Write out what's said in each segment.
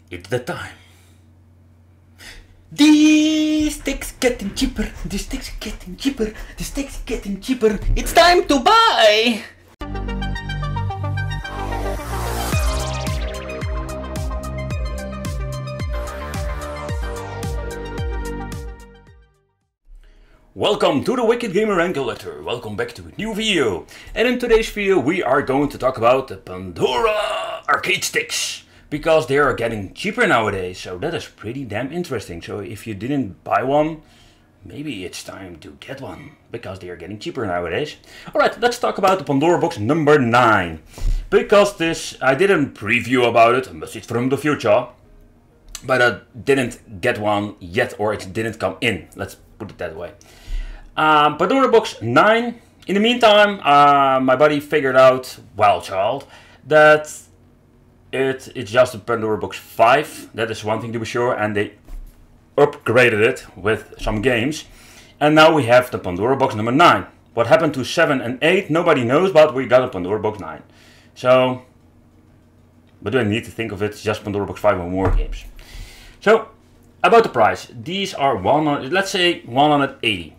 It's the time. These sticks getting cheaper. These sticks getting cheaper. These sticks getting cheaper. It's time to buy. Welcome to the Wicked Gamer and Collector. Welcome back to a new video. And in today's video we are going to talk about the Pandora arcade sticks. Because they are getting cheaper nowadays, so that is pretty damn interesting. So if you didn't buy one, maybe it's time to get one, because they are getting cheaper nowadays. Alright, let's talk about the Pandora box number 9. Because this, I didn't preview about it, a message from the future. But I didn't get one yet, or it didn't come in, let's put it that way. Pandora box 9. In the meantime, my buddy figured out, well child, that it's just a Pandora box 5, that is one thing to be sure, and they upgraded it with some games. And now we have the Pandora box number 9. What happened to 7 and 8, nobody knows, but we got a Pandora box 9. So, but do I need to think of it, it's just Pandora box 5 or more games. So, about the price, these are let's say 180.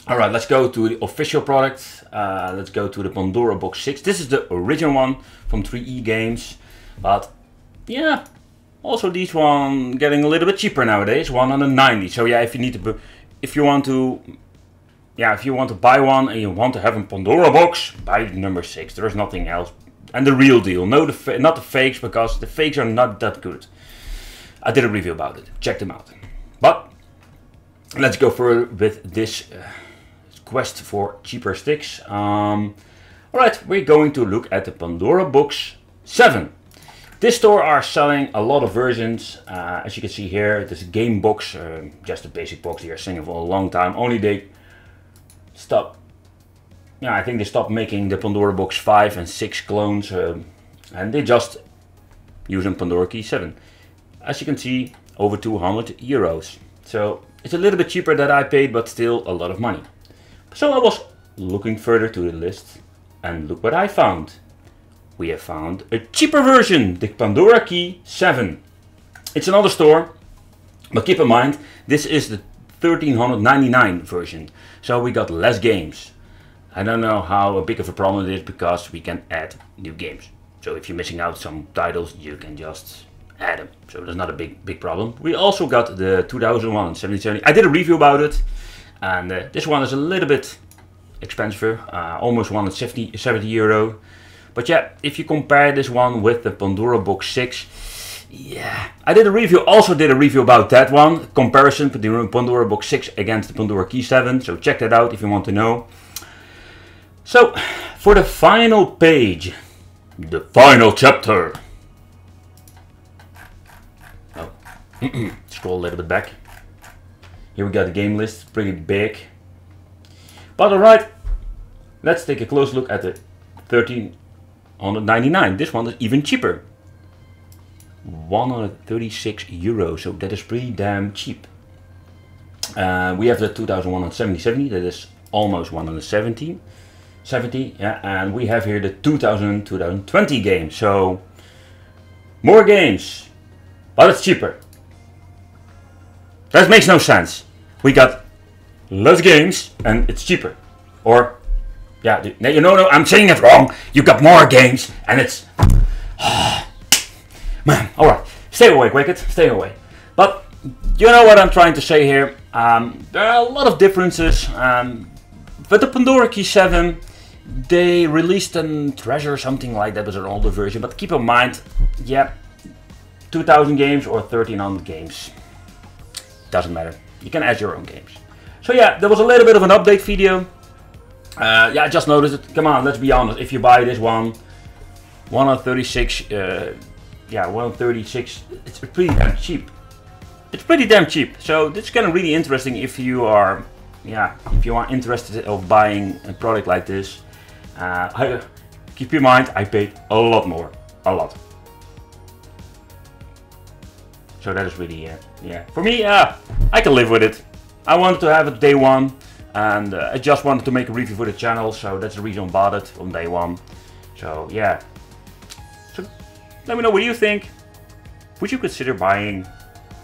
Alright, let's go to the official product. Let's go to the Pandora box 6. This is the original one from 3E Games. But yeah, also these one getting a little bit cheaper nowadays, 190. So yeah, if you want to buy one and you want to have a Pandora box, buy the number 6. There is nothing else. And the real deal, not the fakes, because the fakes are not that good. I did a review about it. Check them out. But let's go further with this quest for cheaper sticks. Alright, we're going to look at the Pandora box 7. This store are selling a lot of versions. As you can see here, this game box, just a basic box. They are selling for a long time. Only they stopped. Yeah, I think they stopped making the Pandora box 5 and 6 clones, and they just using Pandora key 7. As you can see, over 200 euros. So it's a little bit cheaper than I paid, but still a lot of money. So I was looking further to the list, and look what I found. We have found a cheaper version, the Pandora Key 7. It's another store, but keep in mind, this is the 1399 version. So we got less games. I don't know how big of a problem it is, because we can add new games. So if you're missing out some titles, you can just add them. So that's not a big problem. We also got the 2001 7070. I did a review about it, and this one is a little bit expensive, almost 170 euro. But yeah, if you compare this one with the Pandora box 6, yeah, I did a review, also did a review about that one, comparison between the Pandora box 6 against the Pandora Key 7, so check that out if you want to know. So, for the final page, the final chapter. Oh, scroll a little bit back. Here we got the game list, pretty big. But alright, let's take a close look at the 1399. This one is even cheaper. 136 euros, so that is pretty damn cheap. We have the 2001 7070, that is almost 170. Yeah, and we have here the 2020 game, so more games, but it's cheaper. That makes no sense. We got less games and it's cheaper. Or, yeah, no, I'm saying it wrong. You got more games and it's... Man, alright. Stay awake, Wicked. Stay awake. But, you know what I'm trying to say here. There are a lot of differences. With the Pandora Key 7, they released a treasure, something like that was an older version. But keep in mind, yeah, 2000 games or 1300 games. Doesn't matter. You can add your own games. So yeah, there was a little bit of an update video. Yeah, I just noticed it. Come on, let's be honest. If you buy this one, 136, yeah, 136, it's pretty damn cheap. It's pretty damn cheap. So this is kind of really interesting if you are, yeah, if you are interested of buying a product like this. Keep in mind, I paid a lot more, a lot. So that is really, yeah, for me, I can live with it. I wanted to have it day one, and I just wanted to make a review for the channel, so that's the reason I bought it on day one. So yeah, so let me know what you think. would you consider buying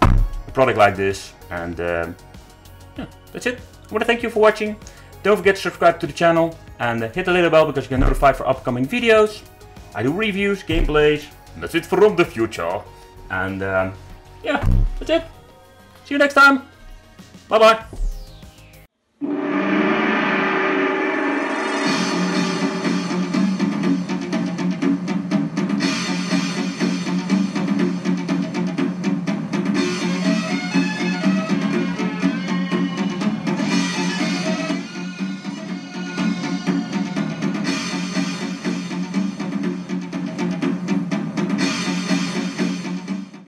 a product like this? And yeah, that's it. I want to thank you for watching. Don't forget to subscribe to the channel and hit the little bell because you get notified for upcoming videos. I do reviews, gameplays, and that's it from the future. And yeah, that's it. See you next time. Bye bye.